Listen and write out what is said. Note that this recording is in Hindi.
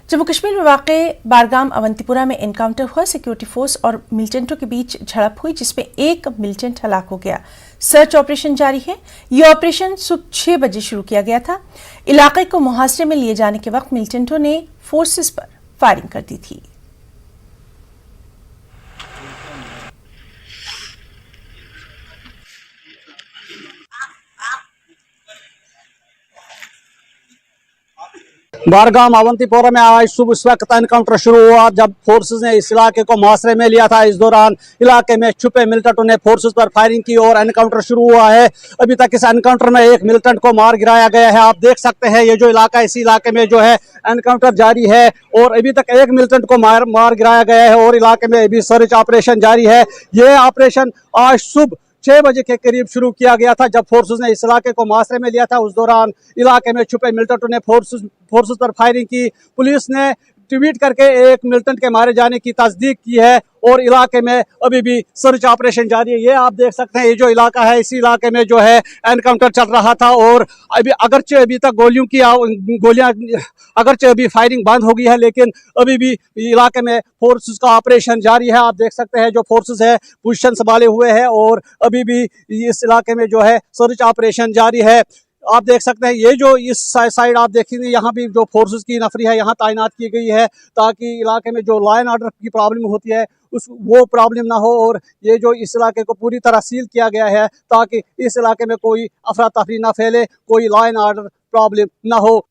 जम्मू कश्मीर में वाक़ बारगाम अवंतीपुरा में एनकाउंटर हुआ। सिक्योरिटी फोर्स और मिलिटेंटों के बीच झड़प हुई जिसमें एक मिलिटेंट हलाक हो गया। सर्च ऑपरेशन जारी है। यह ऑपरेशन सुबह 6 बजे शुरू किया गया था। इलाके को मुहासरे में लिए जाने के वक्त मिलिटेंटों ने फोर्सेस पर फायरिंग कर दी थी। बारगाम अवंतीपोरा में आज सुबह इस वक्त एनकाउंटर शुरू हुआ जब फोर्सेस ने इस इलाके को मुहासरे में लिया था। इस दौरान इलाके में छुपे मिलिटेंटों ने फोर्सेस पर फायरिंग की और एनकाउंटर शुरू हुआ है। अभी तक इस एनकाउंटर में एक मिलिटेंट को मार गिराया गया है। आप देख सकते हैं ये जो इलाका है, इसी इलाके में जो है एनकाउंटर जारी है और अभी तक एक मिलिटेंट को मार गिराया गया है और इलाके में अभी सर्च ऑपरेशन जारी है। ये ऑपरेशन आज सुबह 6 बजे के करीब शुरू किया गया था जब फोर्सेस ने इस इलाके को मुहासरे में लिया था। उस दौरान इलाके में छुपे मिलिटेंटों ने फोर्सेस पर फायरिंग की। पुलिस ने ट्वीट करके एक मिलिटेंट के मारे जाने की तस्दीक की है और इलाके में अभी भी सर्च ऑपरेशन जारी है। ये आप देख सकते हैं ये जो इलाका है, इसी इलाके में जो है एनकाउंटर चल रहा था और अभी तक गोलियां अगरचे अभी फायरिंग बंद हो गई है, लेकिन अभी भी इलाके में फोर्सेस का ऑपरेशन जारी है। आप देख सकते हैं जो फोर्सेस है पोजीशन संभाले हुए हैं और अभी भी इस इलाके में जो है सर्च ऑपरेशन जारी है। आप देख सकते हैं ये जो इस साइड आप देखेंगे यहाँ भी जो फोर्सेस की नफरी है यहाँ तैनात की गई है ताकि इलाके में जो लॉ एंड ऑर्डर की प्रॉब्लम होती है वो प्रॉब्लम ना हो। और ये जो इस इलाके को पूरी तरह सील किया गया है ताकि इस इलाके में कोई अफरा तफरी ना फैले, कोई लॉ एंड ऑर्डर प्रॉब्लम ना हो।